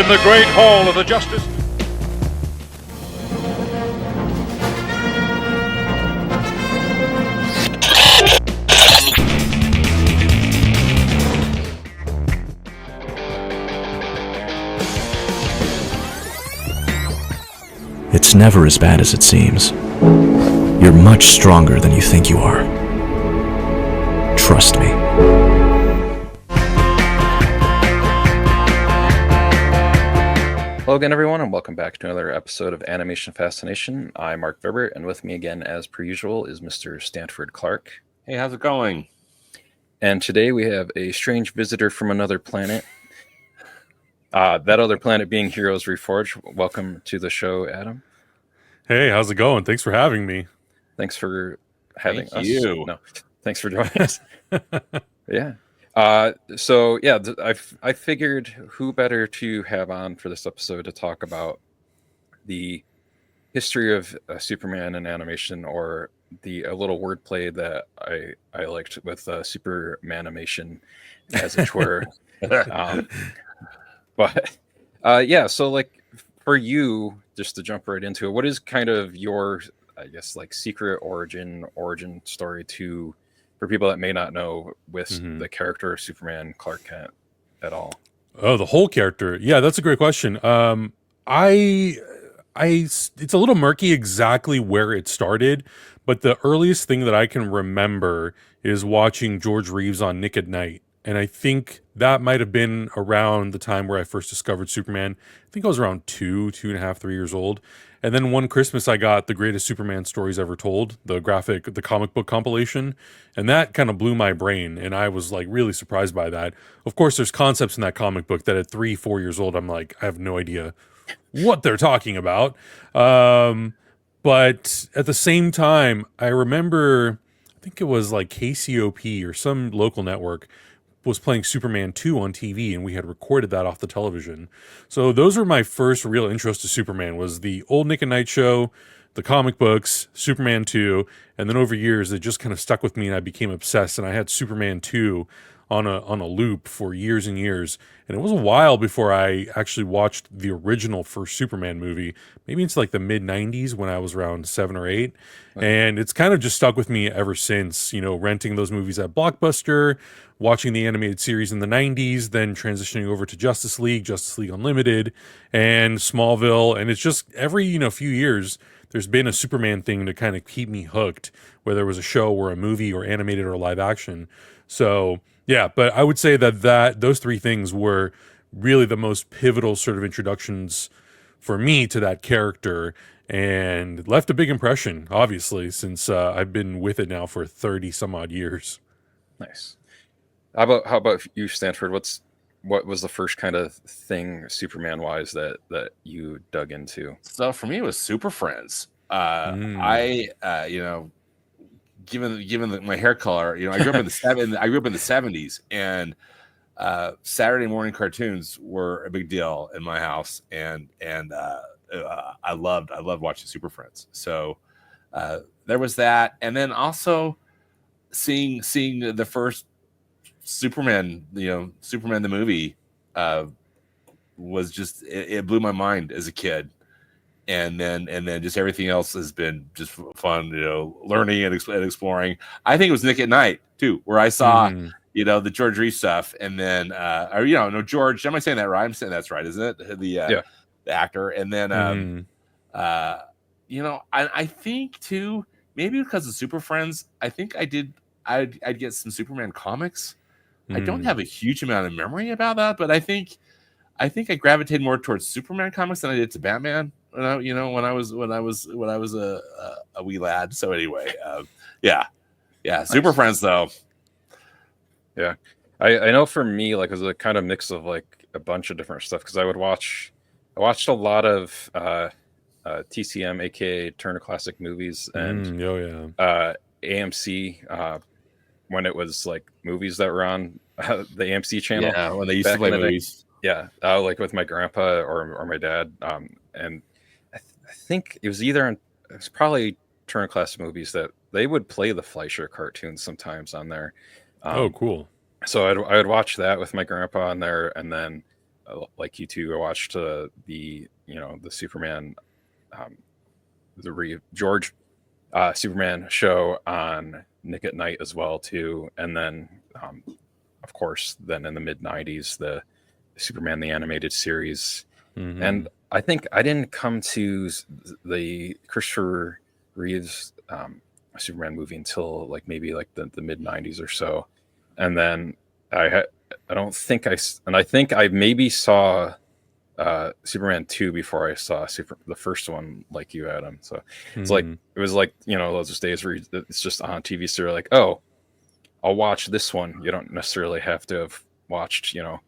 the great hall of the Justice. It's never as bad as it seems. You're much stronger than you think you are. Trust me. Hello again, everyone, and welcome back to another episode of Animation Fascination. I'm Marc Vibbert, and with me again, as per usual, is Mr. Stanford Clark. Hey, how's it going? And today we have a strange visitor from another planet. That other planet being Heroes Reforged. Welcome to the show, Adam. Hey, how's it going? Thanks for having me. Thanks for having us. Thank you. No, thanks for joining us. Yeah. I figured who better to have on for this episode to talk about the history of Superman in animation, or a little wordplay that I liked with Supermanimation, as it were. So like for you, just to jump right into it, what is kind of your, I guess, like secret origin story for people that may not know with the character of Superman Clark Kent at all? Oh, the whole character. Yeah, that's a great question. It's a little murky exactly where it started, but the earliest thing that I can remember is watching George Reeves on Nick at Night. And I think that might have been around the time where I first discovered Superman. I think I was around 2.5, 3 years old. And then one Christmas I got The Greatest Superman Stories Ever Told, the comic book compilation. And that kind of blew my brain. And I was like really surprised by that. Of course, there's concepts in that comic book that at 3, 4 years old, I'm like, I have no idea what they're talking about. But at the same time, I remember, I think it was like KCOP or some local network was playing Superman 2 on TV, and we had recorded that off the television. So those were my first real intros to Superman, was the old Nick at Night show, the comic books, Superman 2, and then over years it just kind of stuck with me and I became obsessed, and I had Superman 2 on a loop for years and years. And it was a while before I actually watched the original first Superman movie. Maybe it's like the mid-90s when I was around 7 or 8. And it's kind of just stuck with me ever since, renting those movies at Blockbuster, watching the animated series in the 90s, then transitioning over to Justice League Unlimited, and Smallville. And it's just every, few years, there's been a Superman thing to kind of keep me hooked, whether it was a show or a movie or animated or live action. So yeah, but I would say that those three things were really the most pivotal sort of introductions for me to that character, and left a big impression, obviously, since I've been with it now for 30 some odd years. Nice. How about you, Stanford? What was the first kind of thing Superman wise that you dug into? So for me, it was Super Friends. Given my hair color, I grew up in the '70s, and Saturday morning cartoons were a big deal in my house, and I loved watching Super Friends. So there was that, and then also seeing the first Superman, Superman the movie, was just it blew my mind as a kid. And then just everything else has been just fun, learning and exploring. I think it was Nick at Night too, where I saw, the George Reeves stuff, and then, George. Am I saying that right? I'm saying that's right, isn't it? The actor, and then, I think too, maybe because of Super Friends, I think I'd get some Superman comics. I don't have a huge amount of memory about that, but I think I gravitated more towards Superman comics than I did to Batman. When I was a wee lad. So anyway, Super Friends though. Yeah, I know for me, like, it was a kind of mix of like a bunch of different stuff, because I watched a lot of TCM, aka Turner Classic Movies, and AMC when it was like movies that were on the AMC channel. Yeah, when they used to play movies. Yeah, like with my grandpa or my dad, and I think it was probably Turner Classic Movies that they would play the Fleischer cartoons sometimes on there. Oh, cool. So I would watch that with my grandpa on there, and then like you two, I watched the Superman, George Superman show on Nick at Night as well too, and then of course then in the mid '90s the Superman the animated series, and I think I didn't come to the Christopher Reeves Superman movie until like maybe like the mid '90s or so, and then I think I maybe saw Superman 2 before I saw the first one, like you, Adam. So it's like it was like, you know, those days where it's just on TV, so you're like, oh, I'll watch this one. You don't necessarily have to have watched, you know,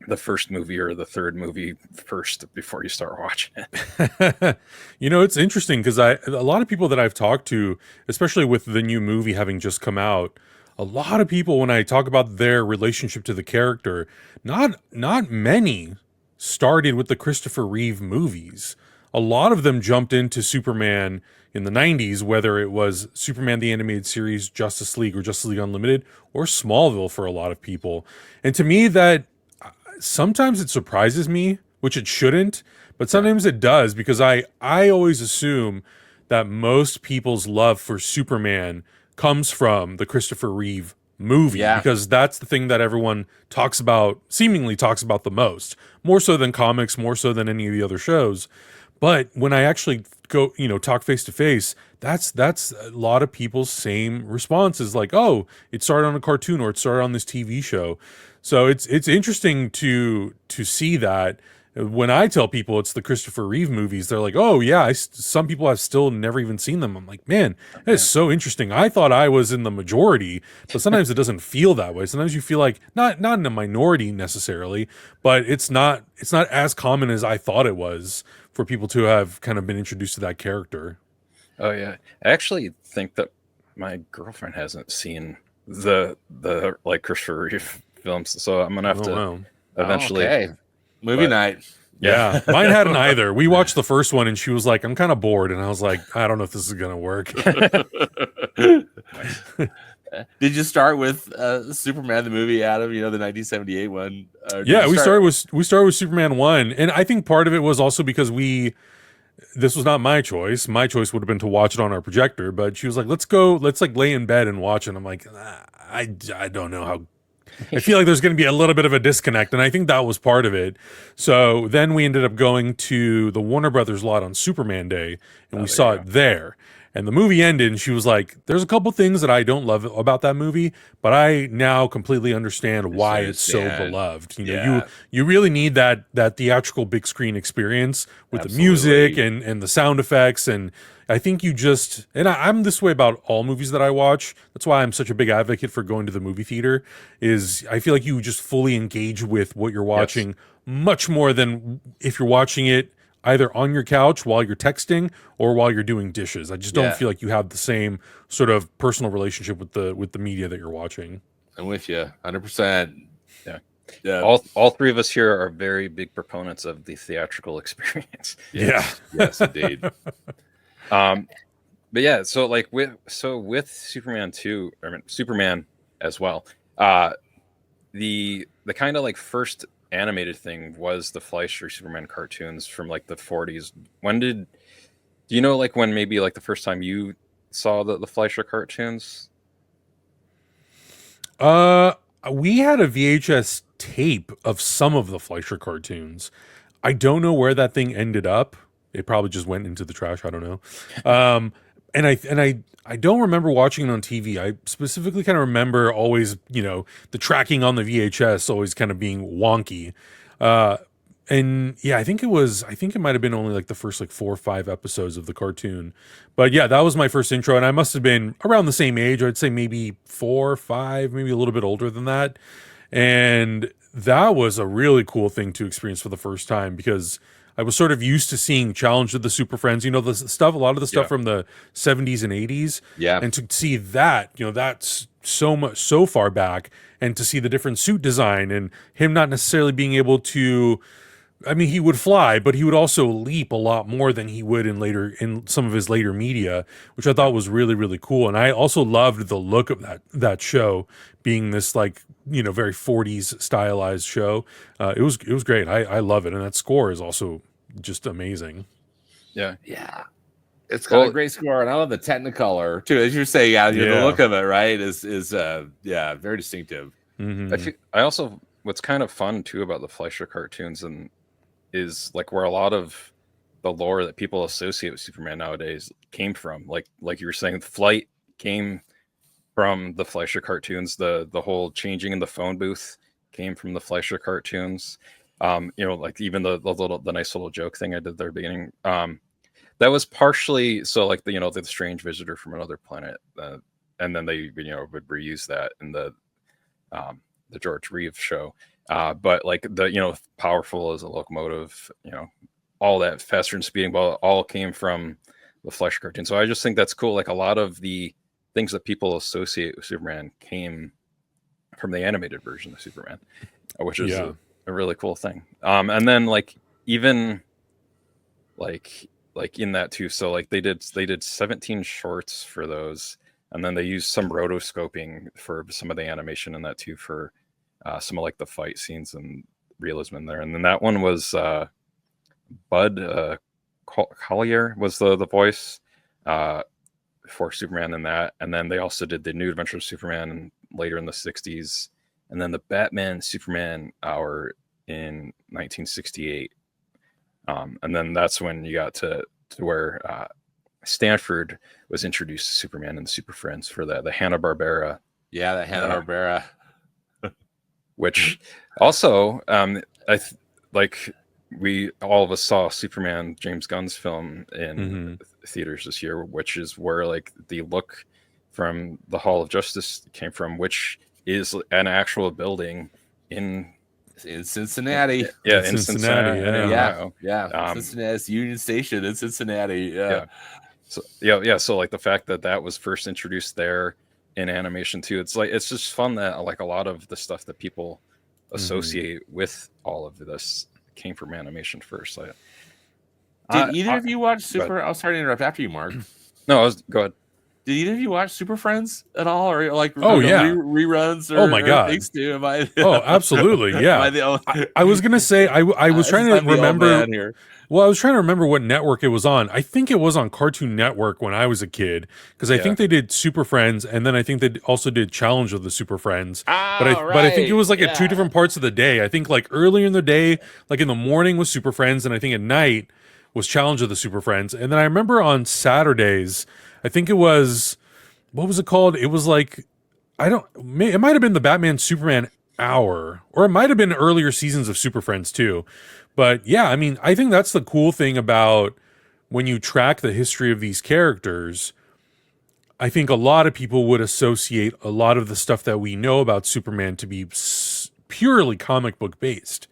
the first movie or the third movie first before you start watching it. You know, it's interesting because a lot of people that I've talked to, especially with the new movie having just come out, a lot of people, when I talk about their relationship to the character, not many started with the Christopher Reeve movies. A lot of them jumped into Superman in the 90s, whether it was Superman the Animated Series, Justice League, or Justice League Unlimited, or Smallville for a lot of people. And to me, that sometimes it surprises me, which it shouldn't, but sometimes it does, because I always assume that most people's love for Superman comes from the Christopher Reeve movie, because that's the thing that everyone seemingly talks about the most, more so than comics, more so than any of the other shows. But when I actually go, you know, talk face to face, that's a lot of people's same responses, like, oh, it started on a cartoon, or it started on this TV show. So it's interesting to see that. When I tell people it's the Christopher Reeve movies, they're like, oh yeah, some people have still never even seen them. I'm like, man, that is so interesting. I thought I was in the majority, but sometimes it doesn't feel that way. Sometimes you feel like not in a minority necessarily, but it's not as common as I thought it was for people to have kind of been introduced to that character. Oh yeah. I actually think that my girlfriend hasn't seen the like Christopher Reeve films, so I'm gonna have to eventually. Movie night. Yeah, mine hadn't either. We watched the first one and she was like, I'm kind of bored. And I was like, I don't know if this is going to work. Did you start with Superman the movie, Adam? You know, the 1978 one? Yeah, we started with Superman 1. And I think part of it was also because this was not my choice. My choice would have been to watch it on our projector. But she was like, let's like lay in bed and watch it. And I'm like, I don't know how. I feel like there's going to be a little bit of a disconnect, and I think that was part of it. So then we ended up going to the Warner Brothers lot on Superman Day, and we saw it there. And the movie ended, and she was like, there's a couple things that I don't love about that movie, but I now completely understand why it's so beloved. You know, you really need that theatrical big screen experience with the music and the sound effects. And I think I'm this way about all movies that I watch. That's why I'm such a big advocate for going to the movie theater, is I feel like you just fully engage with what you're watching much more than if you're watching it either on your couch while you're texting or while you're doing dishes. I just don't feel like you have the same sort of personal relationship with the media that you're watching. I'm with you 100%. Yeah. All three of us here are very big proponents of the theatrical experience. Yes, indeed. But yeah, so like with Superman 2, I mean Superman as well, the kind of like first animated thing was the Fleischer Superman cartoons from like the 40s. Do you know like when maybe like the first time you saw the Fleischer cartoons? We had a VHS tape of some of the Fleischer cartoons. I don't know where that thing ended up. It probably just went into the trash. I don't know. And I don't remember watching it on TV. I specifically kind of remember always, you know, the tracking on the VHS always kind of being wonky. And yeah, I think it might have been only like the first like 4 or 5 episodes of the cartoon. But yeah, that was my first intro, and I must have been around the same age. I'd say maybe 4 or 5, maybe a little bit older than that. And that was a really cool thing to experience for the first time, because I was sort of used to seeing Challenge of the Super Friends, you know, the stuff, a lot of the stuff from the 70s and 80s. Yeah. And to see that, you know, that's so far back, and to see the different suit design and him not necessarily being able to I mean, he would fly, but he would also leap a lot more than he would in some of his later media, which I thought was really, really cool. And I also loved the look of that show being this like, very 40s stylized show. It was great. I love it. And that score is also just amazing. Yeah. Yeah. It's got a great score, and I love the Technicolor too. As you're saying, the look of it, right, is very distinctive. Mm-hmm. I also, what's kind of fun too about the Fleischer cartoons and is like where a lot of the lore that people associate with Superman nowadays came from. Like you were saying, flight came from the Fleischer cartoons. The whole changing in the phone booth came from the Fleischer cartoons. Like even the nice little joke thing I did there at the beginning. That was partially so like the strange visitor from another planet, and then they would reuse that in the George Reeves show. But like the powerful as a locomotive, all that faster than speeding ball all came from the Fleischer cartoon. So I just think that's cool. Like a lot of the things that people associate with Superman came from the animated version of Superman, which is a really cool thing. And then like even like in that too. So like they did 17 shorts for those, and then they used some rotoscoping for some of the animation in that too for some of like the fight scenes and realism in there. And then that one was Bud Collier was the voice for Superman in that. And then they also did the New Adventures of Superman later in the 60s, and then the Batman Superman hour in 1968. And then that's when you got to where Stanford was introduced to Superman and the Super Friends for the Hanna-Barbera. Yeah, the Hanna-Barbera. Which also, we all of us saw Superman, James Gunn's film in theaters this year, which is where like the look from the Hall of Justice came from, which is an actual building in Cincinnati. Yeah, in Cincinnati. Yeah. Cincinnati's Union Station in Cincinnati. Yeah. So like the fact that was first introduced there in animation too, it's just fun that like a lot of the stuff that people associate with all of this came from animation first. Did either of you watch Super? I was sorry to interrupt after you, Mark. No, go ahead. Did either of you watch Super Friends at all, or like reruns? Or, oh my god! Things too? Absolutely, yeah. I was gonna say I was trying to remember. Well, I was trying to remember what network it was on. I think it was on Cartoon Network when I was a kid, because I think they did Super Friends, and then I think they also did Challenge of the Super Friends. But I think it was like at two different parts of the day. I think like earlier in the day, like in the morning was Super Friends, and I think at night was Challenge of the Super Friends. And then I remember on Saturdays, I think it was, what was it called? It was like, it might have been the Batman Superman hour, or it might have been earlier seasons of Super Friends too. But yeah, I mean, I think that's the cool thing about when you track the history of these characters. I think a lot of people would associate a lot of the stuff that we know about Superman to be purely comic book based.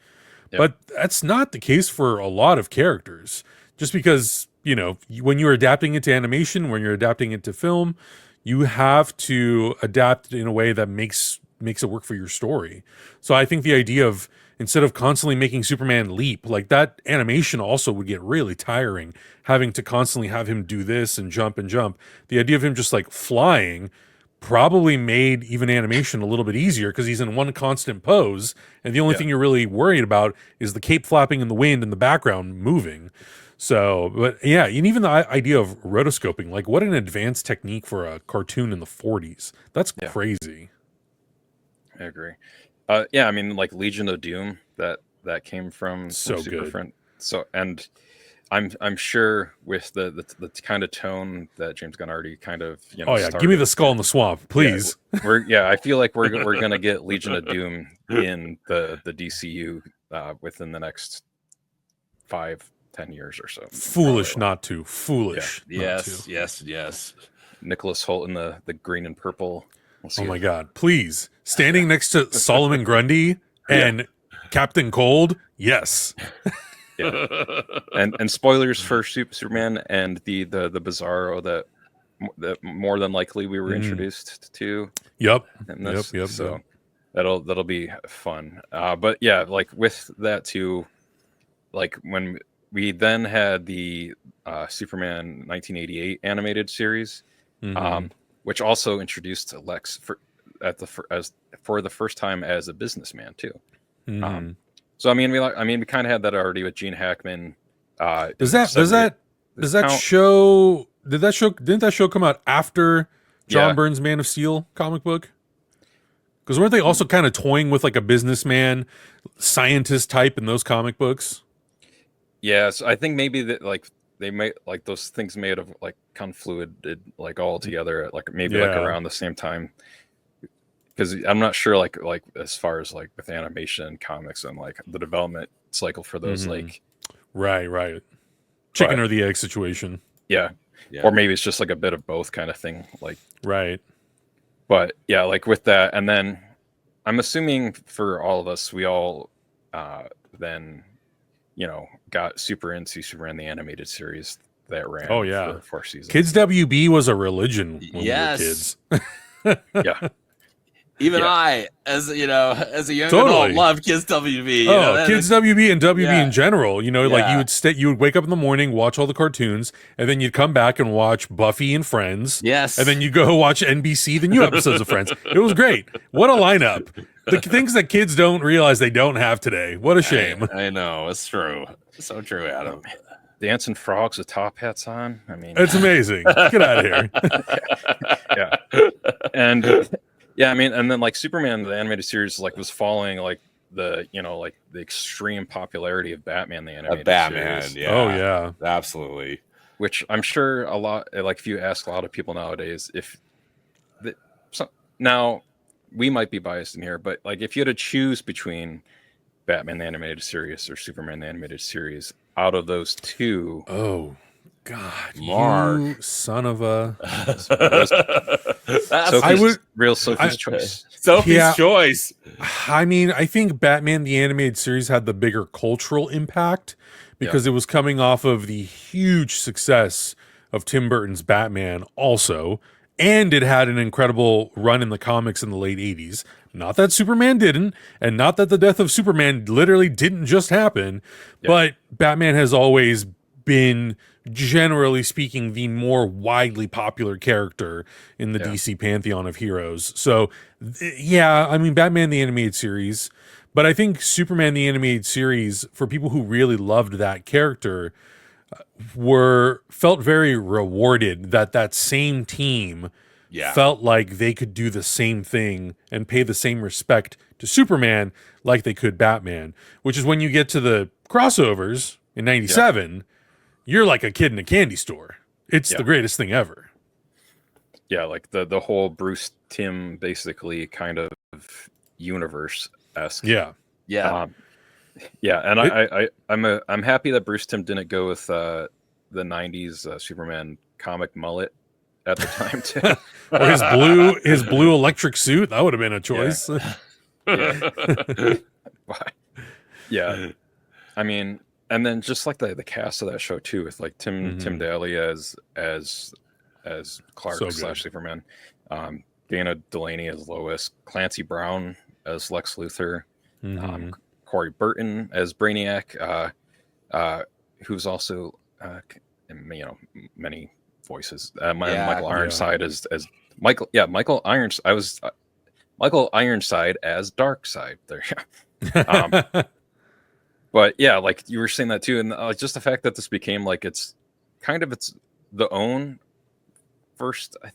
Yep. But that's not the case for a lot of characters. Just because, when you're adapting it to animation, when you're adapting it to film, you have to adapt it in a way that makes it work for your story. So I think the idea of, instead of constantly making Superman leap, like that animation also would get really tiring, having to constantly have him do this and jump and jump. The idea of him just like flying probably made even animation a little bit easier, because he's in one constant pose, and the only thing you're really worried about is the cape flapping in the wind and the background moving. So, but yeah, and even the idea of rotoscoping, like what an advanced technique for a cartoon in the 40s. That's crazy. I agree. I mean, like Legion of Doom, that came from Super Friend. So, and I'm sure with the kind of tone that James Gunn already kind of started. Give me the Skull in the Swamp, please. I feel like we're gonna get Legion of Doom in the DCU within the next 5-10 years or so. Foolish not to. Foolish. Yes. Nicholas Hoult in the green and purple. Oh my God! Please, standing next to Solomon Grundy and Captain Cold. Yes. Yeah. And spoilers for Superman and the Bizarro that more than likely we were introduced to. Yep. So that'll be fun. But yeah, like with that too, like when we then had the Superman 1988 animated series, Mhm. which also introduced Lex for the first time as a businessman too. Mhm. So I mean, we kind of had that already with Gene Hackman. Does in that does 78. that does that Count- show didn't that show come out after John Yeah. Byrne's Man of Steel comic book? Because weren't they also kind of toying with like a businessman, scientist type in those comic books? Yeah, so I think maybe that like they may like those things may have like confluted like all together at like maybe like Yeah. around the same time. Because I'm not sure like as far as like with animation and comics and like the development cycle for those Mhm. like Right. Chicken But- or the egg situation. yeah. Yeah. Or maybe it's just like a bit of both kind of thing. Like Right. but yeah, like with that, and then I'm assuming for all of us, we all then got super into Superman the animated series that ran Oh, yeah. for 4 seasons. Kids WB was a religion when Yes. we were kids. Yeah. Even Yeah. I, as a young Totally. adult, loved Kids WB. Kids WB and WB Yeah. in general. Like Yeah. you would wake up in the morning, watch all the cartoons, and then you'd come back and watch Buffy and Friends. Yes. And then you go watch NBC, the new episodes of Friends. It was great. What a lineup. The things that kids don't realize they don't have today. What a shame. I know, it's true. So true, Adam. Dancing frogs with top hats on. I mean, It's amazing. Get out of here. yeah. And yeah, I mean, and then like Superman the animated series like was following like the the extreme popularity of Batman the animated Batman, series, yeah. Oh, yeah. Absolutely. which I'm sure a lot like if you ask a lot of people nowadays now we might be biased in here, but like if you had to choose between Batman the animated series or Superman the animated series, out of those two, Oh, God. Mark. You son of a... That's Sophie's, real Sophie's choice. Sophie's Yeah. choice. I mean, I think Batman the animated series had the bigger cultural impact because it was coming off of the huge success of Tim Burton's Batman also, and it had an incredible run in the comics in the late 80s. Not that Superman didn't, and not that the death of Superman literally didn't just happen, but Batman has always been, generally speaking, the more widely popular character in the DC pantheon of heroes. So, I mean, Batman the animated series, but I think Superman the animated series, for people who really loved that character, felt very rewarded that same team felt like they could do the same thing and pay the same respect to Superman like they could Batman, which is when you get to the crossovers in 97, you're like a kid in a candy store. It's the greatest thing ever. Yeah, like the whole Bruce Timm basically kind of universe-esque. Yeah. Yeah. And I'm happy that Bruce Timm didn't go with the 90s Superman comic mullet at the time too. Or his blue electric suit, that would have been a choice. Yeah. I mean, and then just like the cast of that show too, with like Tim Daly as Clark So / good. Superman, Dana Delaney as Lois, Clancy Brown as Lex Luthor, Corey Burton as Brainiac, who's also many voices. Michael Ironside as Michael. Yeah, Michael Ironside as Darkseid. There. But yeah, like you were saying that too, and just the fact that this became like it's the own first. I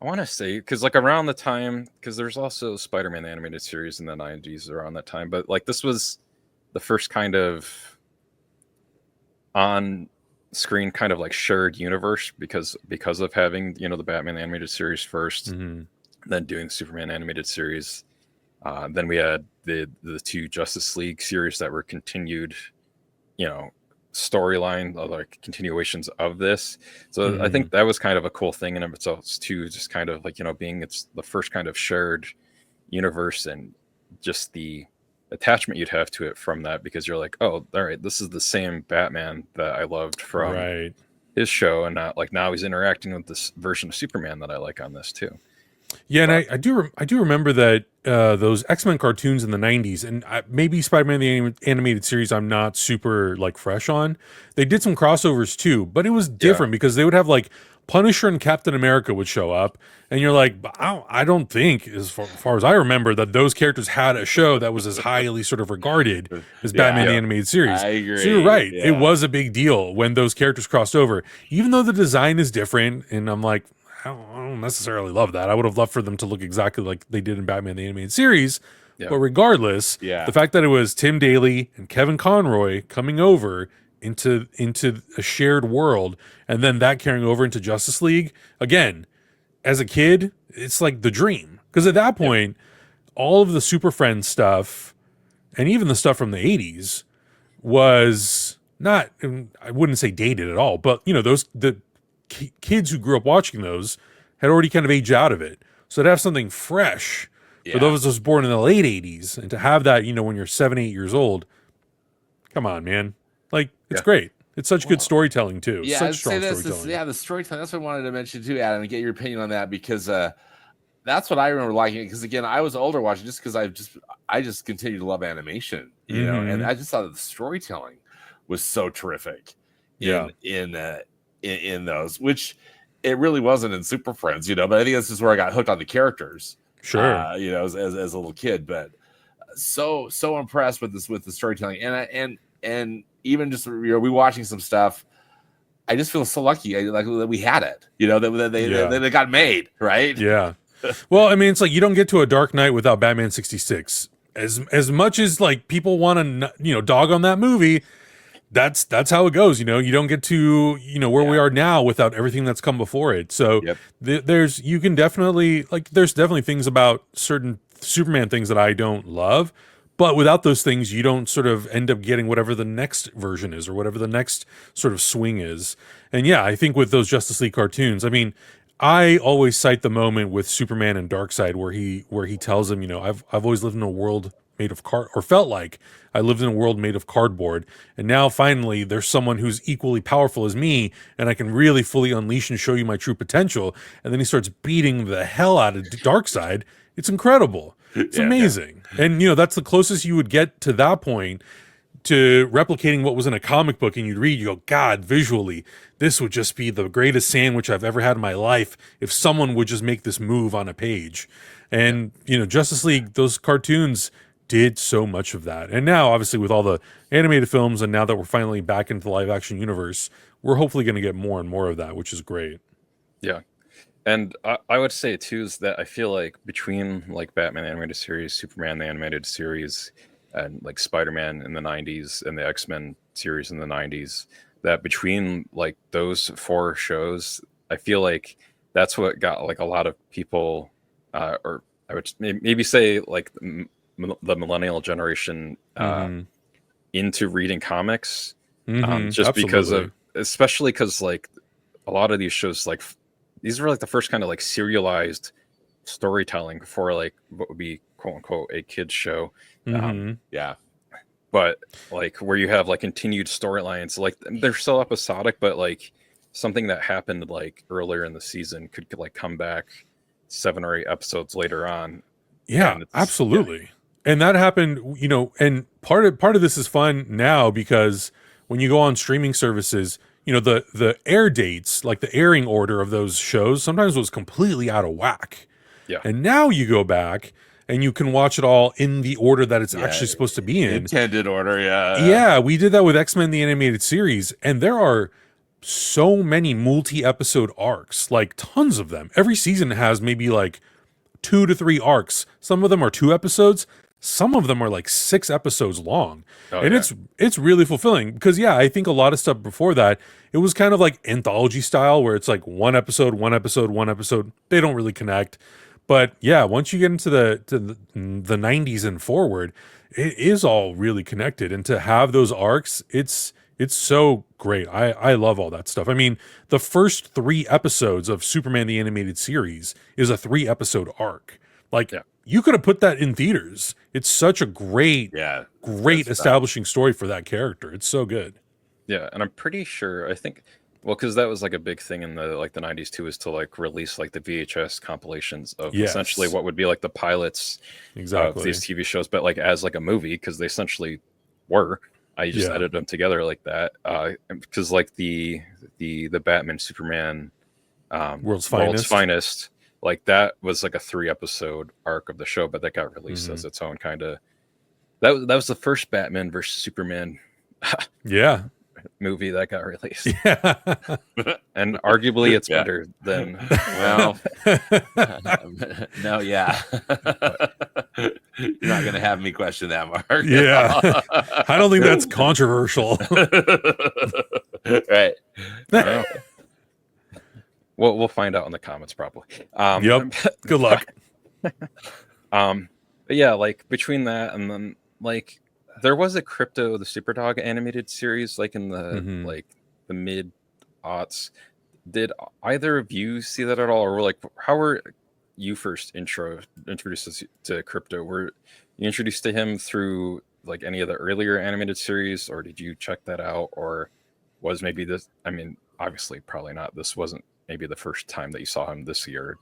want to say because like around the time, because there's also Spider-Man the animated series in the 90s around that time, but like this was the first kind of on screen kind of like shared universe because of having the Batman animated series first, then doing the Superman animated series, then we had the two Justice League series that were continued storyline, like continuations of this. So I think that was kind of a cool thing in itself too, just kind of like being it's the first kind of shared universe and just the attachment you'd have to it from that, because you're like, oh, all right, this is the same Batman that I loved from his show, and not like now he's interacting with this version of Superman that I like on this too. Yeah, and I do remember that those X-Men cartoons in the 90s, and maybe Spider-Man the animated series I'm not super like fresh on. They did some crossovers too, but it was Yeah. different because they would have like Punisher and Captain America would show up, and you're like, I don't think, as far as I remember, that those characters had a show that was as highly sort of regarded as Batman the Yeah. animated series. I agree. So you're right. Yeah. It was a big deal when those characters crossed over, even though the design is different, and I'm like, I don't necessarily love that. I would have loved for them to look exactly like they did in Batman the Animated Series. Yeah. But regardless, Yeah. the fact that it was Tim Daly and Kevin Conroy coming over into a shared world, and then that carrying over into Justice League, again, as a kid, it's like the dream. Because at that point, all of the Super Friends stuff, and even the stuff from the 80s, was not, I wouldn't say dated at all, but the kids who grew up watching those had already kind of aged out of it. So to have something fresh for those of us born in the late 80s, and to have that, when you're 7, 8 years old, come on, man. Like, it's great. It's such good storytelling too. Yeah, Such I'd strong say storytelling. the storytelling. That's what I wanted to mention too, Adam, and get your opinion on that, because that's what I remember liking. Because again, I was older watching, just because I just continued to love animation, and I just thought that the storytelling was so terrific. In those, which it really wasn't in Super Friends, but I think this is where I got hooked on the characters. Sure. As a little kid, but so impressed with the storytelling, and even just we watching some stuff. I just feel so lucky, like that we had it, that they got made, right? Yeah. Well, I mean, it's like you don't get to a Dark Knight without Batman 66. As much as like people want to dog on that movie, that's how it goes. You don't get to where we are now without everything that's come before it. So there's definitely things about certain Superman things that I don't love, but without those things, you don't sort of end up getting whatever the next version is or whatever the next sort of swing is. And yeah, I think with those Justice League cartoons, I mean, I always cite the moment with Superman and Darkseid where he tells him, I've always lived in a world made of or felt like I lived in a world made of cardboard, and now finally there's someone who's equally powerful as me, and I can really fully unleash and show you my true potential. And then he starts beating the hell out of Darkseid. It's incredible. It's amazing. Yeah. And that's the closest you would get to that point, to replicating what was in a comic book, and you'd read, you go, God, visually, this would just be the greatest sandwich I've ever had in my life if someone would just make this move on a page. And, Justice League, those cartoons did so much of that. And now, obviously, with all the animated films, and now that we're finally back into the live action universe, we're hopefully going to get more and more of that, which is great. Yeah. And I would say too is that I feel like between like Batman the animated series, Superman the animated series, and like Spider-Man in the 90s and the X-Men series in the 90s, that between like those 4 shows, I feel like that's what got like a lot of people, or I would maybe say like the millennial generation into reading comics, just Absolutely. because of, especially because like a lot of these shows, like these were like the first kind of like serialized storytelling for like what would be quote unquote a kid's show. But like where you have like continued storylines, like they're still episodic, but like something that happened like earlier in the season could like come back 7 or 8 episodes later on. Yeah, absolutely. And that happened, and part of this is fun now, because when you go on streaming services, the air dates, like the airing order of those shows, sometimes was completely out of whack. Yeah. And now you go back and you can watch it all in the order that it's actually supposed to be in. Intended order, Yeah, we did that with X-Men the animated series, and there are so many multi-episode arcs, like tons of them. Every season has maybe like 2 to 3 arcs. Some of them are 2 episodes. Some of them are like 6 episodes long. It's really fulfilling, because I think a lot of stuff before that, it was kind of like anthology style, where it's like one episode. They don't really connect. But once you get into the 90s and forward, it is all really connected. And to have those arcs, it's so great. I love all that stuff. I mean, the first 3 episodes of Superman the animated series is a 3-episode arc. Like, you could have put that in theaters. It's such a great establishing story for that character. It's so good. Yeah, and I'm pretty sure, I think Well, because that was like a big thing in the 90s too, is to like release like the VHS compilations of Yes. essentially what would be like the pilots of Exactly. these TV shows, but like as like a movie, because they essentially were. I just Yeah. edited them together like that. Because like the Batman Superman World's Finest, Finest. like that was like a 3-episode arc of the show, but that got released Mhm. as its own kind of. That was the first Batman versus Superman Yeah. movie that got released, Yeah. and arguably it's Yeah. better than. Well, no, yeah. You're not gonna have me question that, Mark. Yeah. I don't think that's controversial. Right. Well, we'll find out in the comments probably. Yep. Good luck. But yeah, like between that and then like there was a Crypto the Superdog animated series like in the Mhm. like the mid aughts. Did either of you see that at all, or like how were you first introduced to Crypto? Were you introduced to him through like any of the earlier animated series, or did you check that out, or was maybe this? I mean, obviously, probably not. This wasn't maybe the first time that you saw him this year.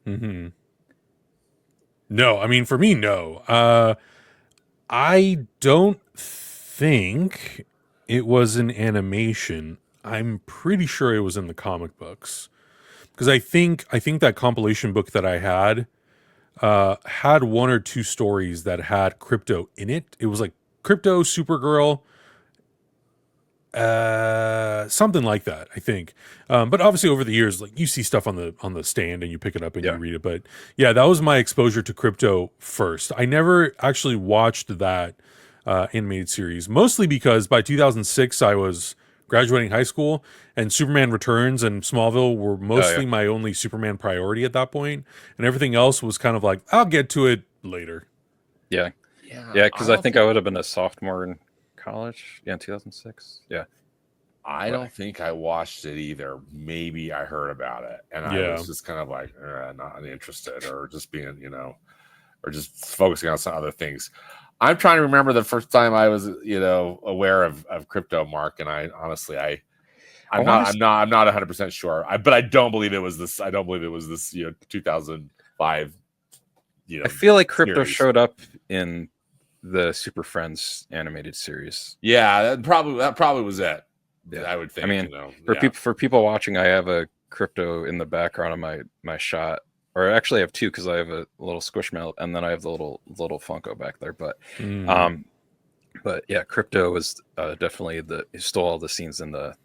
Mm-hmm. No, I mean, for me, no. I don't think it was an animation. I'm pretty sure it was in the comic books, because I think that compilation book that I had had one or two stories that had Crypto in it. It was like Crypto, Supergirl, something like that, I think. But obviously over the years, like you see stuff on the stand and you pick it up and you read it. But yeah, that was my exposure to Crypto first. I never actually watched that animated series, mostly because by 2006 I was graduating high school, and Superman Returns and Smallville were mostly my only Superman priority at that point, and everything else was kind of like, I'll get to it later. Yeah, because I think I would have been a sophomore in college. Yeah, in 2006. Yeah. I don't think I watched it either. Maybe I heard about it, and I was just kind of like, not interested, or just being, or just focusing on some other things. I'm trying to remember the first time I was, aware of Crypto, Mark, and I honestly, I'm not 100% sure. But I don't believe it was this. I don't believe it was this, 2005. I feel like Crypto series. showed up in the Super Friends animated series. Yeah, that probably was it. Yeah, I would think. I mean, for people watching, I have a Crypto in the background of my shot, or actually I have two, because I have a little Squishmallow and then I have the little Funko back there. But but yeah, Crypto was definitely stole all the scenes in the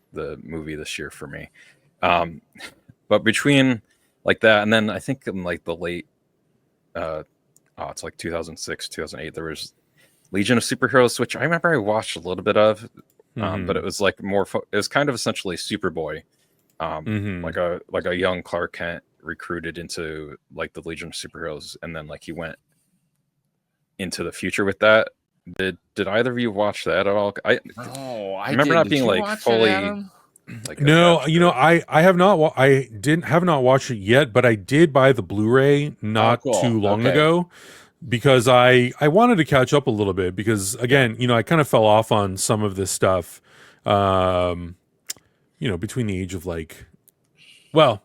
movie this year for me. But between like that and then I think in like the late it's like 2006, 2008, there was Legion of Superheroes, which I remember I watched a little bit of. But it was like more. It was kind of essentially Superboy, like a young Clark Kent recruited into like the Legion of Superheroes, and then like he went into the future with that. Did either of you watch that at all? I remember not being like fully. Like no, I have not. I have not watched it yet, but I did buy the Blu-ray not too long ago, because I wanted to catch up a little bit, because again, I kind of fell off on some of this stuff, between the age of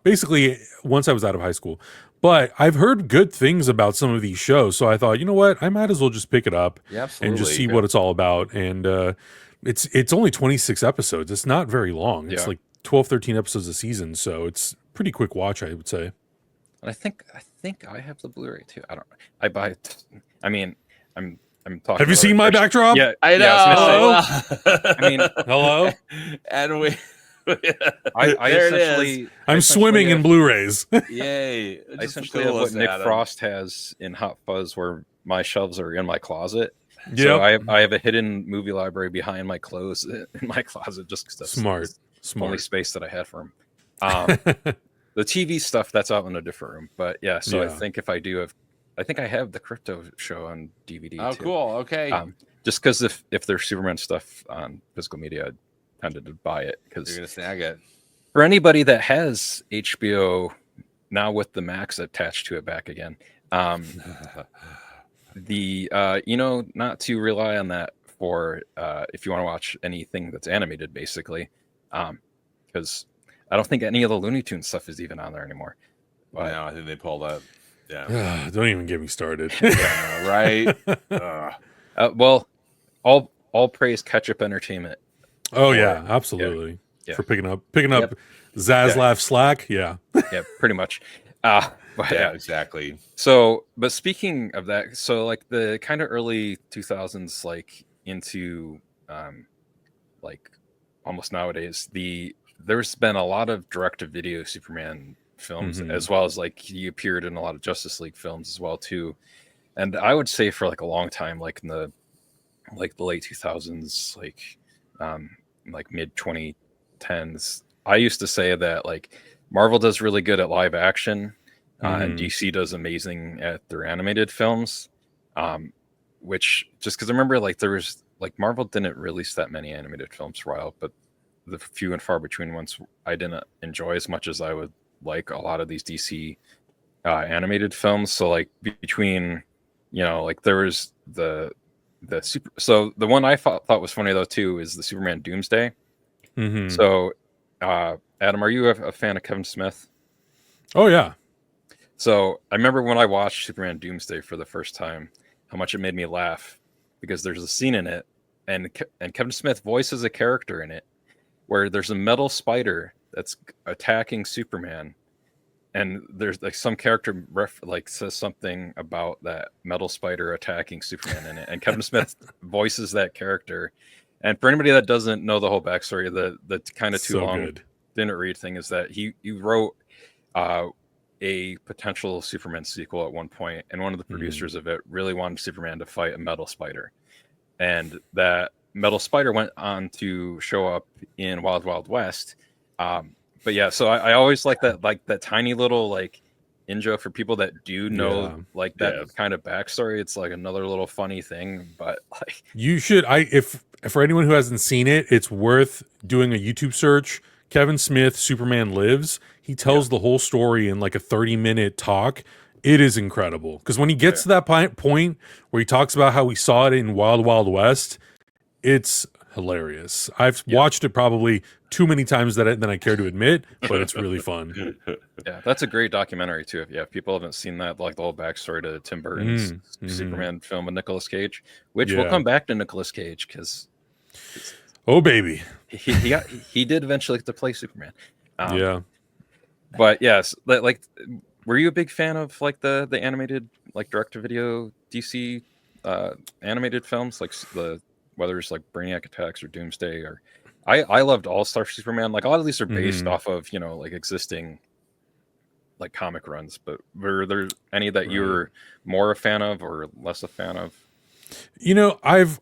basically once I was out of high school. But I've heard good things about some of these shows, so I thought, you know what, I might as well just pick it up and just see what it's all about. And it's only 26 episodes. It's not very long. It's like 12, 13 episodes a season, so it's pretty quick watch, I would say. And I think I have the Blu-ray too. I don't. I buy it. I mean, I'm talking. Have you seen my backdrop? Yeah, I know. I mean, hello. And we. I essentially. I'm swimming in Blu-rays. Yay! I essentially have what Nick Frost has in Hot Fuzz, where my shelves are in my closet. Yeah. So I have a hidden movie library behind my clothes in my closet, just because that's smart. Only space that I had for him. The TV stuff, that's out in a different room. But yeah, so I think if I do have, I think I have the Crypto show on DVD. Oh, too. Cool. Okay. Just because if there's Superman stuff on physical media, I tended to buy it, because you're gonna snag it. For anybody that has HBO now with the Max attached to it back again, not to rely on that for if you want to watch anything that's animated, basically. because I don't think any of the Looney Tunes stuff is even on there anymore. But No, I think they pulled that. Yeah. Don't even get me started. Yeah, right. well, all praise Ketchup Entertainment. Oh for yeah, it. absolutely. Yeah. For picking up Yep. Zaslav slack. Yeah. Yeah, pretty much. But Yeah, exactly. So, but speaking of that, so like the kind of early 2000s, like into like almost nowadays, there's been a lot of direct-to-video Superman films, Mhm. as well as like he appeared in a lot of Justice League films as well too. And I would say for like a long time, like in the late 2000s, like mid 2010s, I used to say that like Marvel does really good at live action, and DC does amazing at their animated films. Which just because I remember like there was like Marvel didn't release that many animated films for a while, but the few and far between ones I didn't enjoy as much as I would like a lot of these DC animated films. So like between, like there was the super. So the one I thought was funny though too is the Superman Doomsday. Mhm. So Adam, are you a fan of Kevin Smith? Oh yeah. So I remember when I watched Superman Doomsday for the first time, how much it made me laugh, because there's a scene in it, and Kevin Smith voices a character in it where there's a metal spider that's attacking Superman, and there's like some character says something about that metal spider attacking Superman in it, and Kevin Smith voices that character. And for anybody that doesn't know the whole backstory, the kind of too So long good. didn't read thing is that he wrote a potential Superman sequel at one point, and one of the producers of it really wanted Superman to fight a metal spider, and that metal spider went on to show up in Wild Wild West. But yeah, so I always like that tiny little like intro for people that do know that kind of backstory. It's like another little funny thing, but like You should. If for anyone who hasn't seen it, it's worth doing a YouTube search. Kevin Smith, Superman Lives. He tells the whole story in like a 30-minute talk. It is incredible because when he gets to that point where he talks about how we saw it in Wild Wild West, it's hilarious. I've watched it probably too many times than I care to admit, but it's really fun. Yeah, that's a great documentary too. If people haven't seen that, like the whole backstory to Tim Burton's Superman film with Nicolas Cage, which we'll come back to Nicolas Cage because oh baby, he did eventually get to play Superman. But yes, like, were you a big fan of like the animated like direct to video DC animated films, like whether it's like Brainiac Attacks or Doomsday, or I loved All Star Superman. Like a lot of these are based off of like existing like comic runs, but were there any that you were more a fan of or less a fan of? I've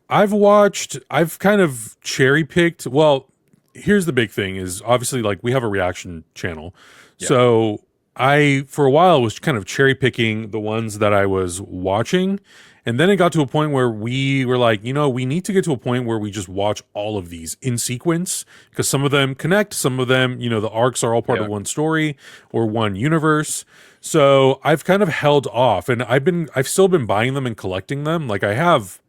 kind of cherry picked. Well, here's the big thing is obviously like we have a reaction channel. So I, for a while, was kind of cherry picking the ones that I was watching. And then it got to a point where we were like, we need to get to a point where we just watch all of these in sequence, because some of them connect, some of them, the arcs are all part of one story or one universe. So I've kind of held off, and I've still been buying them and collecting them. Like I have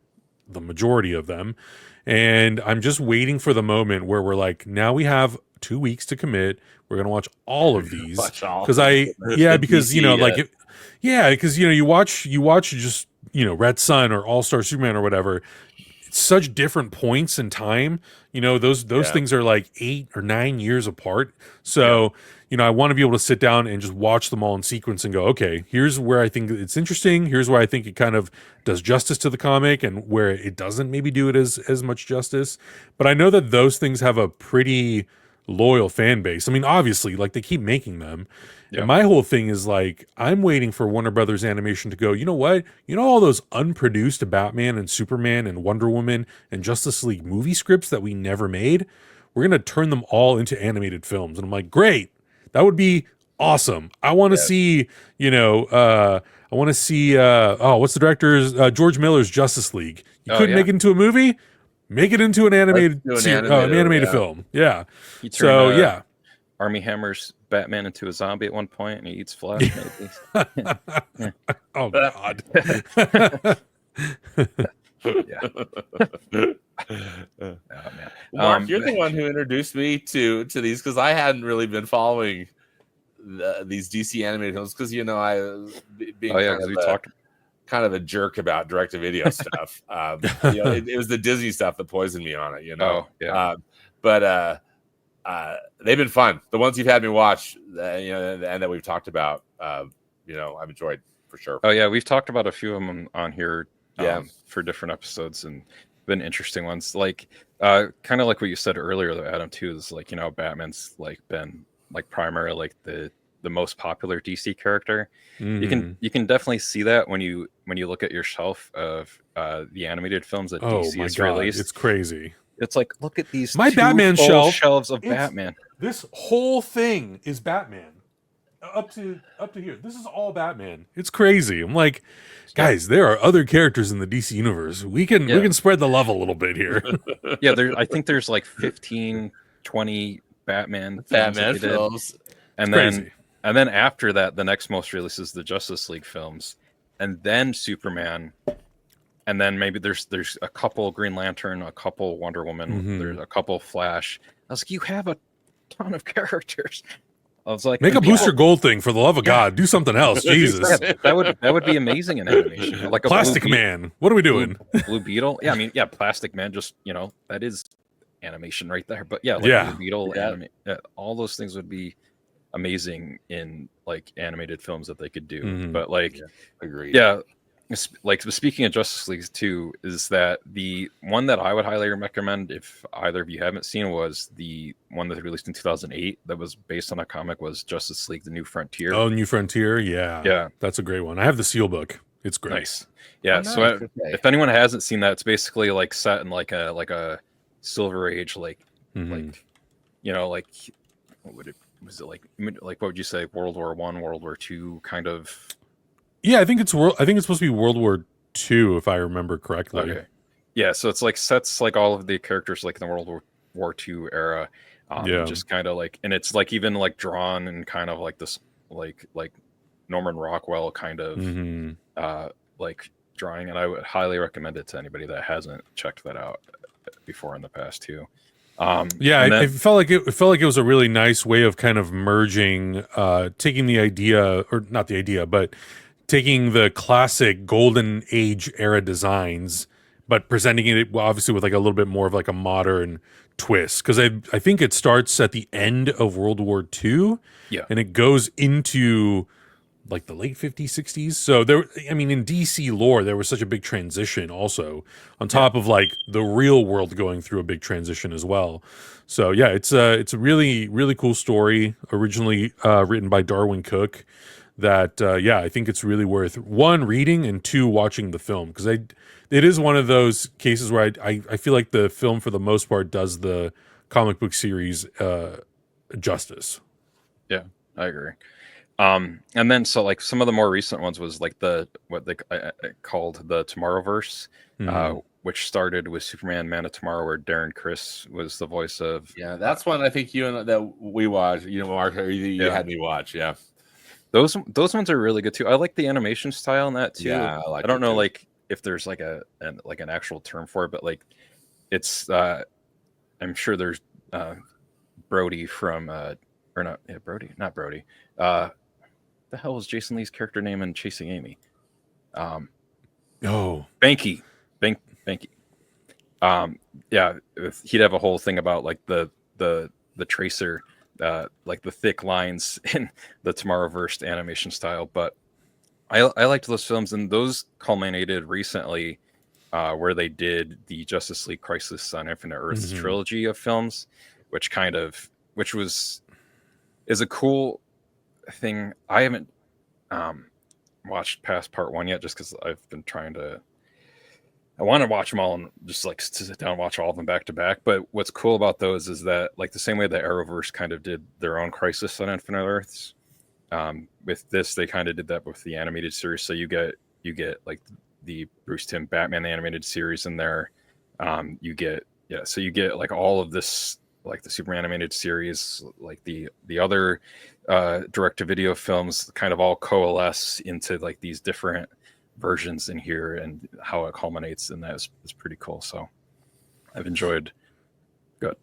the majority of them, and I'm just waiting for the moment where we're like, now we have 2 weeks to commit. We're going to watch all of these because because you watch just, Red Sun or All Star Superman or whatever. It's such different points in time. Those things are like 8 or 9 years apart. So, I want to be able to sit down and just watch them all in sequence and go, okay, here's where I think it's interesting. Here's where I think it kind of does justice to the comic, and where it doesn't maybe do it as much justice. But I know that those things have a pretty loyal fan base. I mean, obviously, like they keep making them. And my whole thing is like, I'm waiting for Warner Brothers Animation to go, you know what? All those unproduced Batman and Superman and Wonder Woman and Justice League movie scripts that we never made, we're going to turn them all into animated films. And I'm like, great. That would be awesome. I want to see, what's the director's, George Miller's Justice League. You couldn't make it into a movie? Make it into an animated film. Yeah. You turn, Armie Hammer's Batman into a zombie at one point, and he eats flesh. Maybe. Oh God. Yeah. Oh, man. Mark, you're the one who introduced me to these, because I hadn't really been following these DC animated films, because I being kind of a jerk about direct-to-video stuff. It was the Disney stuff that poisoned me on it. Oh, yeah. But they've been fun. The ones you've had me watch, and that we've talked about, I've enjoyed for sure. Oh yeah, we've talked about a few of them on here, for different episodes, and been interesting ones. Like, kind of like what you said earlier, though, Adam, too, is like, Batman's like been like primarily like the most popular DC character. Mm-hmm. You can definitely see that when you look at your shelf of the animated films that DC has released. It's crazy. It's like, look at these my two Batman shelves of Batman. This whole thing is Batman. Up to here. This is all Batman. It's crazy. I'm like, guys, there are other characters in the DC universe. We can spread the love a little bit here. Yeah, I think there's like 15, 20 Batman films. And then after that, the next most release is the Justice League films, and then Superman, and then maybe there's a couple Green Lantern, a couple Wonder Woman, there's a couple Flash. I was like, you have a ton of characters. I was like, make a Booster Gold thing, for the love of God. Do something else. Jesus. That would be amazing in animation. Like a Plastic Man. What are we doing? Blue Beetle. Yeah, I mean, Plastic Man, just, that is animation right there. But Blue Beetle, all those things would be amazing in like animated films that they could do. But like, agreed. Yeah. Like, speaking of Justice League too, is that the one that I would highly recommend, if either of you haven't seen, was the one that they released in 2008 that was based on a comic, was Justice League: The New Frontier. Oh, New Frontier, yeah, that's a great one. I have the Steelbook. It's great. Nice. Yeah. Nice. So if anyone hasn't seen that, it's basically like set in like a Silver Age, like what would it was it like what would you say, World War I, World War II kind of. Yeah, I think it's supposed to be World War II, if I remember correctly. Okay. Yeah, so it's like sets like all of the characters like in the World War II era. Just kind of like, and it's like even like drawn and kind of like this like Norman Rockwell kind of like drawing, and I would highly recommend it to anybody that hasn't checked that out before in the past too. I felt like it was a really nice way of kind of merging, taking the idea, or not the idea, but taking the classic Golden Age era designs, but presenting it obviously with like a little bit more of like a modern twist. Because I think it starts at the end of World War II, and it goes into like the late 50s, 60s. So in DC lore, there was such a big transition also, on top of like the real world going through a big transition as well. So yeah, it's a really, really cool story, originally written by Darwin Cook, that I think it's really worth, one, reading, and two, watching the film, because it is one of those cases where I feel like the film for the most part does the comic book series justice. Yeah, I agree. And then so like some of the more recent ones was like what they called the Tomorrowverse, which started with Superman Man of Tomorrow, where Darren Criss was the voice of. Yeah, that's one I think that we watched. Mark, you had me watch. Yeah. Those ones are really good too. I like the animation style in that too. Yeah, I don't know like if there's like an actual term for it, but like it's I'm sure there's Brody from Brody. The hell was Jason Lee's character name in Chasing Amy? Banky. He'd have a whole thing about like the tracer, like the thick lines in the Tomorrowverse animation style. But I liked those films, and those culminated recently where they did the Justice League Crisis on Infinite Earths trilogy of films, which is a cool thing. I haven't watched past part one yet, just because I've been I want to watch them all and just like sit down and watch all of them back to back. But what's cool about those is that, like, the same way the Arrowverse kind of did their own Crisis on Infinite Earths, with this they kind of did that with the animated series. So you get like the Bruce Timm Batman the animated series in there. You get like all of this, like the Superman animated series, like the other direct to video films, kind of all coalesce into like these different versions in here, and how it culminates in that is pretty cool. So I've enjoyed. Good.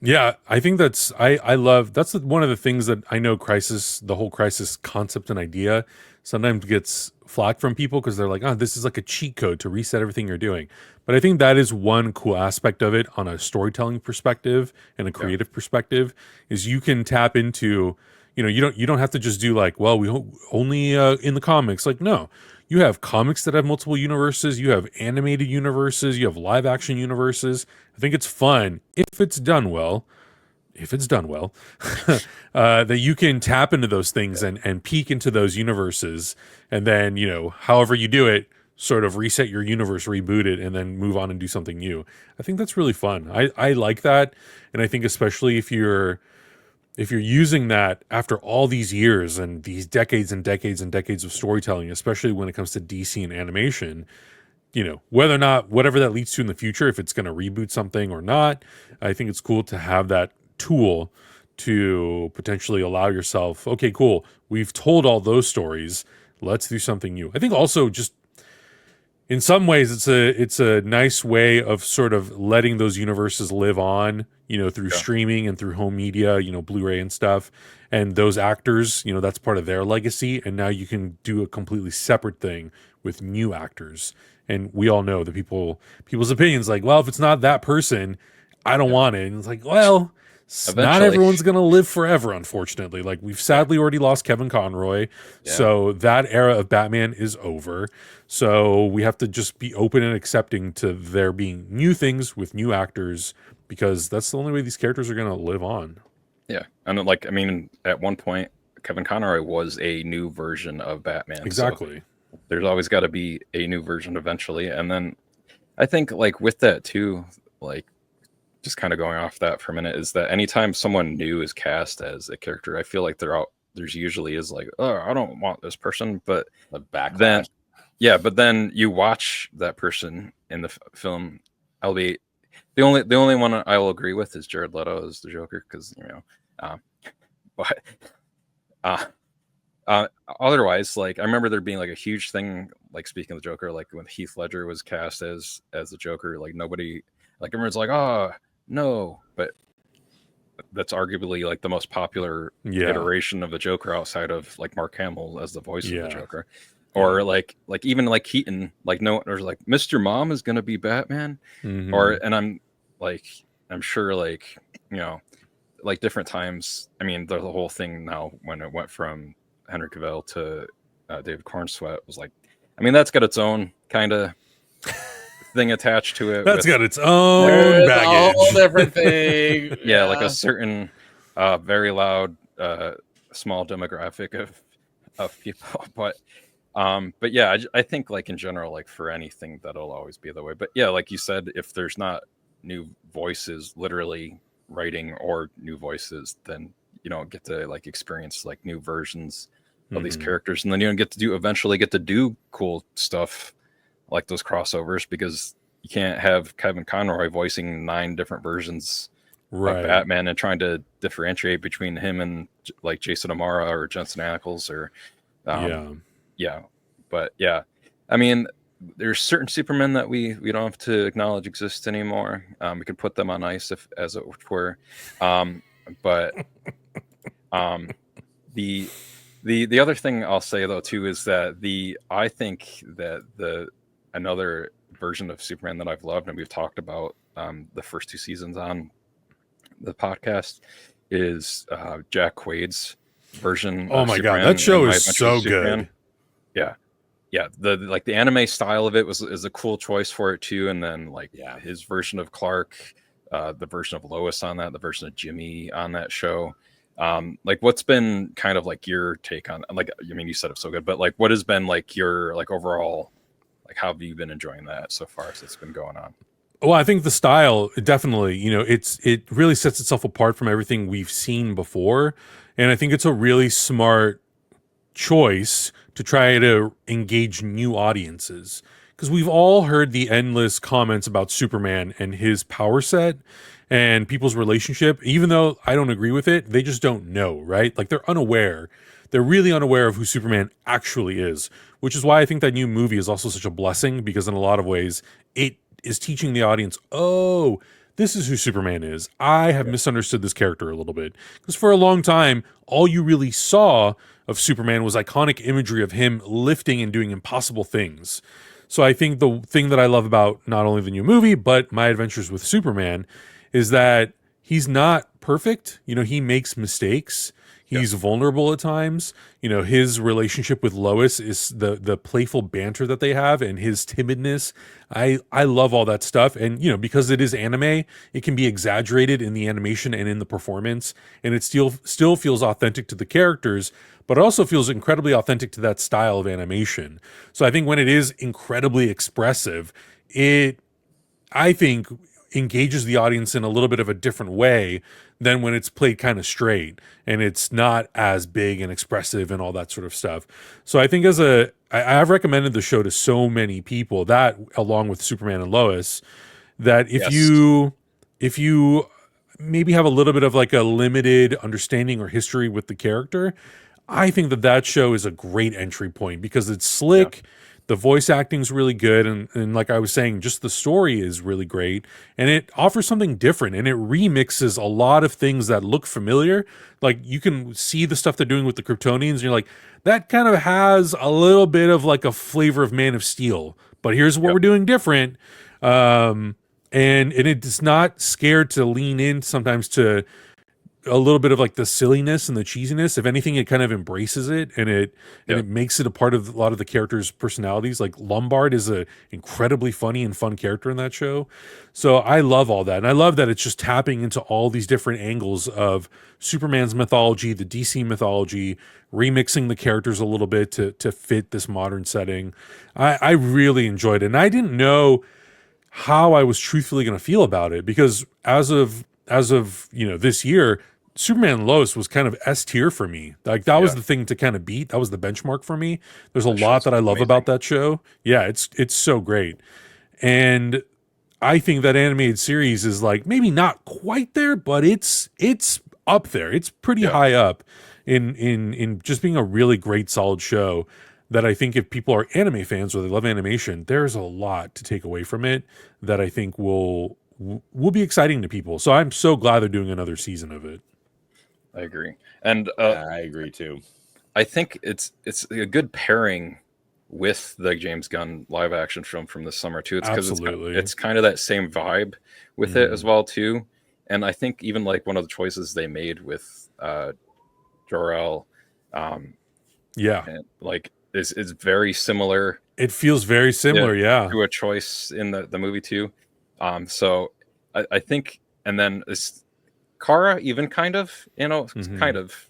Yeah, I think I love that's one of the things that I know the whole Crisis concept and idea sometimes gets flack from people because they're like, oh, this is like a cheat code to reset everything you're doing. But I think that is one cool aspect of it on a storytelling perspective and a creative perspective is you can tap into, you don't have to just do like, well, we only in the comics. Like, no, you have comics that have multiple universes, you have animated universes, you have live action universes. I think it's fun if it's done well. That you can tap into those things and peek into those universes, and then however you do it, sort of reset your universe, reboot it, and then move on and do something new. I think that's really fun. I like that, and I think especially if you're using that after all these years and these decades and decades and decades of storytelling, especially when it comes to DC and animation, whether or not whatever that leads to in the future, if it's going to reboot something or not, I think it's cool to have that tool to potentially allow yourself, okay, cool, we've told all those stories, let's do something new. I think also just in some ways it's a nice way of sort of letting those universes live on, through streaming and through home media, Blu-ray and stuff, and those actors, that's part of their legacy, and now you can do a completely separate thing with new actors. And we all know that people's opinions, like, well, if it's not that person, I don't want it. And it's like, well, not everyone's going to live forever, unfortunately. Like, we've sadly already lost Kevin Conroy. Yeah. So that era of Batman is over. So we have to just be open and accepting to there being new things with new actors, because that's the only way these characters are going to live on. Yeah. And at one point, Kevin Conroy was a new version of Batman. Exactly. So there's always got to be a new version eventually. And then I think with that too, just kind of going off that for a minute, is that anytime someone new is cast as a character, I feel like there's usually is like, oh, I don't want this person, but the backlash. But then you watch that person in the film, albeit the only one I will agree with is Jared Leto as the Joker, because otherwise, I remember there being a huge thing, speaking of the Joker, when Heath Ledger was cast as the Joker, nobody, everyone's like, oh no, but that's arguably the most popular iteration of the Joker outside of Mark Hamill as the voice of the Joker, or even Keaton, no, there's Mr. Mom is gonna be Batman, and I'm sure different times. I mean, the whole thing now when it went from Henry Cavill to David Cornsweet was that's got its own kind of thing attached to it. That's got its own baggage. A whole different thing. Yeah, a certain very loud small demographic of people. But yeah, I think in general, for anything, that'll always be the way. But yeah, like you said, if there's not new voices literally writing or new voices, then you don't get to experience new versions of these characters, and then you don't eventually get to do cool stuff like those crossovers, because you can't have Kevin Conroy voicing 9 different versions of Batman and trying to differentiate between him and Jason Amara or Jensen Ackles or but yeah, I mean, there's certain Supermen that we don't have to acknowledge exist anymore. We could put them on ice as it were, but the other thing I'll say though too is that I think that another version of Superman that I've loved, and we've talked about the first 2 seasons on the podcast, is Jack Quaid's version. Oh of my Superman god, that show is so Superman. good. Yeah, the anime style of it is a cool choice for it too, and then his version of Clark, the version of Lois on that, the version of Jimmy on that show. What's been kind of your take on, you said it's so good, but what has been your overall, how have you been enjoying that so far as it's been going on? Well, I think the style definitely, it really sets itself apart from everything we've seen before, and I think it's a really smart choice to try to engage new audiences, because we've all heard the endless comments about Superman and his power set and people's relationship. Even though I don't agree with it, they just don't know, right? They're unaware they're really unaware of who Superman actually is, which is why I think that new movie is also such a blessing, because in a lot of ways it is teaching the audience, oh, this is who Superman is. I have misunderstood this character a little bit. Because for a long time, all you really saw of Superman was iconic imagery of him lifting and doing impossible things. So I think the thing that I love about not only the new movie, but My Adventures with Superman, is that he's not perfect. You know, he makes mistakes. He's vulnerable at times. You know, his relationship with Lois is the playful banter that they have, and his timidness. I love all that stuff. And, you know, because it is anime, it can be exaggerated in the animation and in the performance, and it still feels authentic to the characters, but it also feels incredibly authentic to that style of animation. So I think when it is incredibly expressive, it, I think, engages the audience in a little bit of a different way than when it's played kind of straight and it's not as big and expressive and all that sort of stuff. So I think I've recommended the show to so many people, that along with Superman and Lois, that if you maybe have a little bit of like a limited understanding or history with the character, I think that show is a great entry point because it's slick. The voice acting's really good, and like I was saying, just the story is really great, and it offers something different, and it remixes a lot of things that look familiar. Like, you can see the stuff they're doing with the Kryptonians, and you're like, that kind of has a little bit of like a flavor of Man of Steel, but here's what we're doing different. And it's not scared to lean in sometimes to a little bit of like the silliness and the cheesiness. If anything, it kind of embraces it, and it makes it a part of a lot of the characters' personalities. Like, Lombard is a incredibly funny and fun character in that show. So I love all that. And I love that it's just tapping into all these different angles of Superman's mythology, the DC mythology, remixing the characters a little bit to fit this modern setting. I really enjoyed it. And I didn't know how I was truthfully going to feel about it, because as of you know, this year, Superman and Lois was kind of S tier for me. Like, that was the thing to kind of beat. That was the benchmark for me. There's a lot that I love about that show. Yeah, it's so great. And I think that animated series is like maybe not quite there, but it's up there. It's pretty high up in just being a really great, solid show that I think if people are anime fans or they love animation, there's a lot to take away from it that I think will be exciting to people. So I'm so glad they're doing another season of it. I agree. And I agree too. I think it's a good pairing with the James Gunn live action film from this summer too. It's because it's kind of that same vibe with it as well too. And I think even like one of the choices they made with Jor-El, like is very similar. It feels very similar, to a choice in the movie too. So I think, and then is Kara even kind of, kind of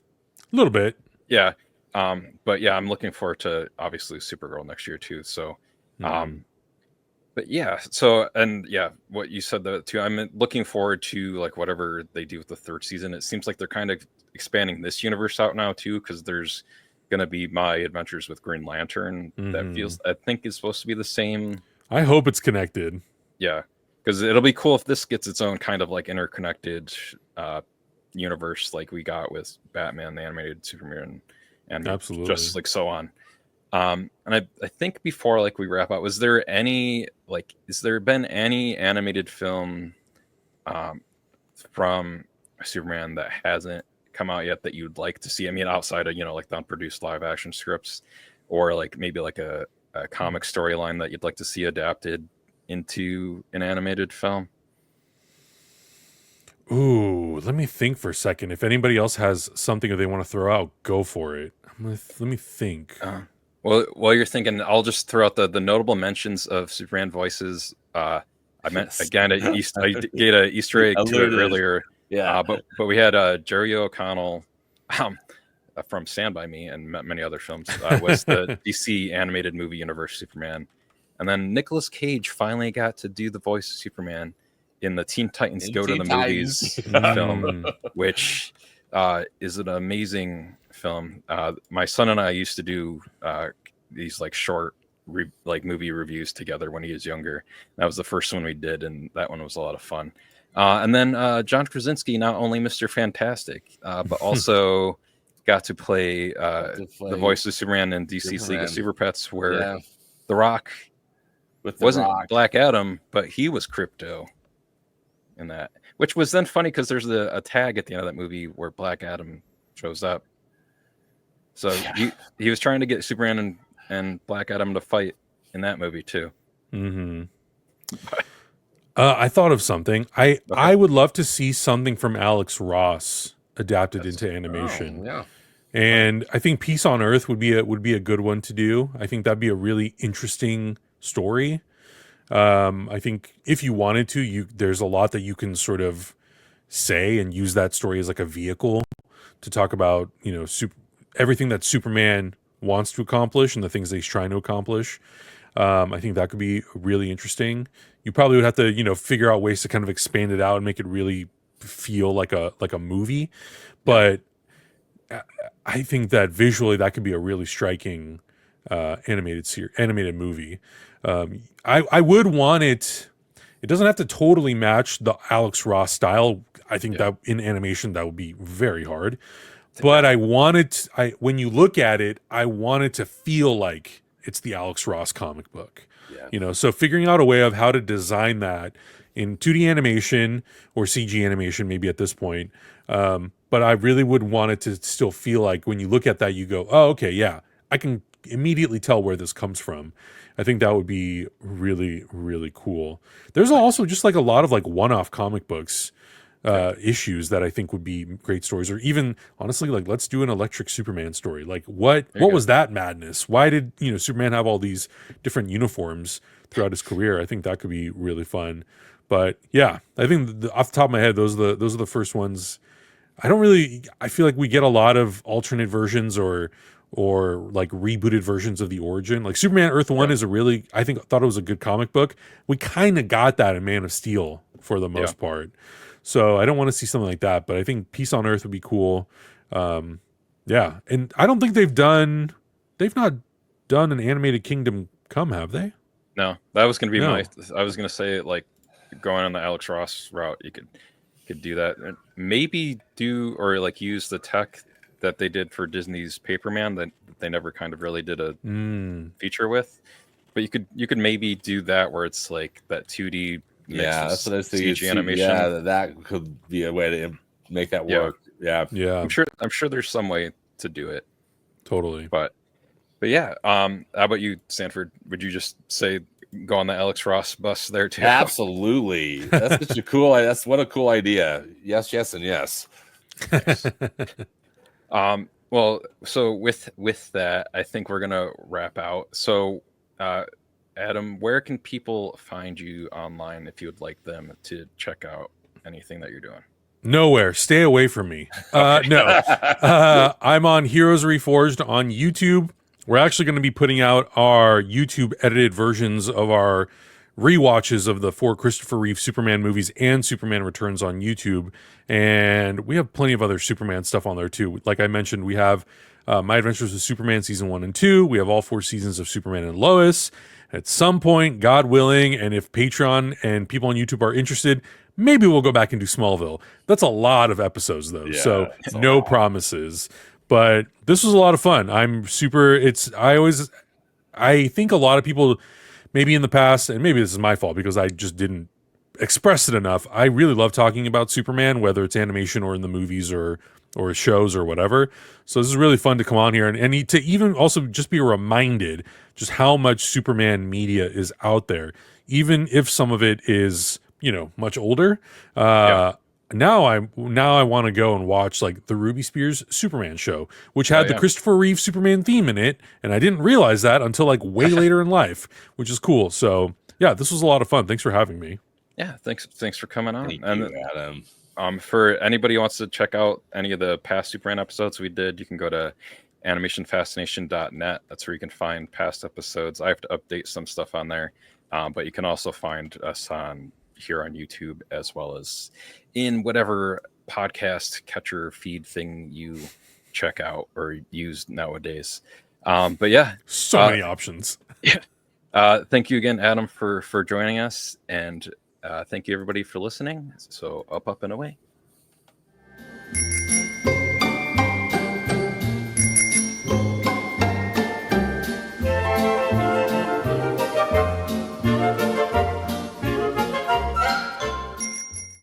a little bit. Yeah. But yeah, I'm looking forward to obviously Supergirl next year too. So, but yeah, so, and yeah, what you said too, I'm looking forward to like whatever they do with the third season. It seems like they're kind of expanding this universe out now too, because there's going to be My Adventures with Green Lantern. That I think is supposed to be the same. I hope it's connected. Yeah. Because it'll be cool if this gets its own kind of like interconnected universe like we got with Batman, the animated Superman, and absolutely just like so on. And I think before like we wrap up, has there been any animated film from Superman that hasn't come out yet that you'd like to see? I mean, outside of like the unproduced live action scripts, or like maybe like a comic storyline that you'd like to see adapted into an animated film? Ooh, let me think for a second. If anybody else has something that they want to throw out, go for it. Let me think. Well, while you're thinking, I'll just throw out the notable mentions of Superman voices. I meant again, I gave an Easter egg to it earlier. Yeah, but we had Jerry O'Connell from Stand By Me and many other films. Was the DC animated movie universe Superman. And then Nicolas Cage finally got to do the voice of Superman in the Teen Titans Go to the Movies film, which is an amazing film. My son and I used to do these like short movie reviews together when he was younger. That was the first one we did, and that one was a lot of fun. And then John Krasinski, not only Mr. Fantastic, but also got to play the voice of Superman in DC's League of Super Pets, where The Rock wasn't Black Adam, but he was Crypto in that, which was then funny because there's a tag at the end of that movie where Black Adam shows up. So he was trying to get Superman and Black Adam to fight in that movie too. Mm-hmm. I thought of something. I would love to see something from Alex Ross adapted into animation. Yeah. And I think Peace on Earth would be a good one to do. I think that'd be a really interesting story. I think if you wanted to, there's a lot that you can sort of say and use that story as like a vehicle to talk about, everything that Superman wants to accomplish and the things that he's trying to accomplish. I think that could be really interesting. You probably would have to, figure out ways to kind of expand it out and make it really feel like a movie. But I think that visually that could be a really striking animated movie. I would want it. It doesn't have to totally match the Alex Ross style. I think that in animation that would be very hard. But when you look at it, I want it to feel like it's the Alex Ross comic book. Yeah. So figuring out a way of how to design that in 2D animation or CG animation, maybe at this point. But I really would want it to still feel like when you look at that, you go, oh, okay, yeah, I can immediately tell where this comes from. I think that would be really, really cool. There's also just like a lot of like one-off comic books issues that I think would be great stories, or even honestly, like let's do an Electric Superman story. Like what was that madness? Why did Superman have all these different uniforms throughout his career? I think that could be really fun. But yeah, I think off the top of my head, those are the first ones. I feel like we get a lot of alternate versions or like rebooted versions of the origin. Like Superman Earth 1 is thought it was a good comic book. We kind of got that in Man of Steel for the most part. So I don't want to see something like that, but I think Peace on Earth would be cool. And I don't think they've not done an animated Kingdom Come, have they? No, that was going to be I was going to say, like, going on the Alex Ross route, you could do that. And maybe use the tech that they did for Disney's Paperman that they never kind of really did a feature with. But you could maybe do that where it's like that 2D that's what I was thinking. CG animation. Yeah, that could be a way to make that work. Yeah. I'm sure there's some way to do it. Totally. But yeah. How about you, Stanford? Would you just say go on the Alex Ross bus there too? Absolutely. That's such a cool. What a cool idea. Yes, and yes. Nice. Well, so with that, I think we're gonna wrap out. So, Adam, where can people find you online if you would like them to check out anything that you're doing? Nowhere. Stay away from me. No. I'm on Heroes Reforged on YouTube. We're actually going to be putting out our YouTube edited versions of our rewatches of the 4 Christopher Reeve Superman movies and Superman Returns on YouTube. And we have plenty of other Superman stuff on there too. Like I mentioned, we have My Adventures with Superman season 1 and 2. We have all 4 seasons of Superman and Lois. At some point, God willing, and if Patreon and people on YouTube are interested, maybe we'll go back and do Smallville. That's a lot of episodes though. So no promises. But this was a lot of fun. I think a lot of people maybe in the past, and maybe this is my fault because I just didn't express it enough. I really love talking about Superman, whether it's animation or in the movies or shows or whatever. So this is really fun to come on here and to even also just be reminded just how much Superman media is out there, even if some of it is, much older. Now I want to go and watch like the Ruby Spears Superman show, which had the Christopher Reeve Superman theme in it, and I didn't realize that until like way later in life, which is cool. So yeah, this was a lot of fun. Thanks for having me. Yeah, thanks for coming on. Thank you, Adam. For anybody who wants to check out any of the past Superman episodes we did, you can go to animationfascination.net. That's where you can find past episodes. I have to update some stuff on there, but you can also find us here on YouTube as well as in whatever podcast catcher feed thing you check out or use nowadays. But yeah, so many options. Yeah. Thank you again, Adam, for joining us, and thank you everybody for listening. So up and away.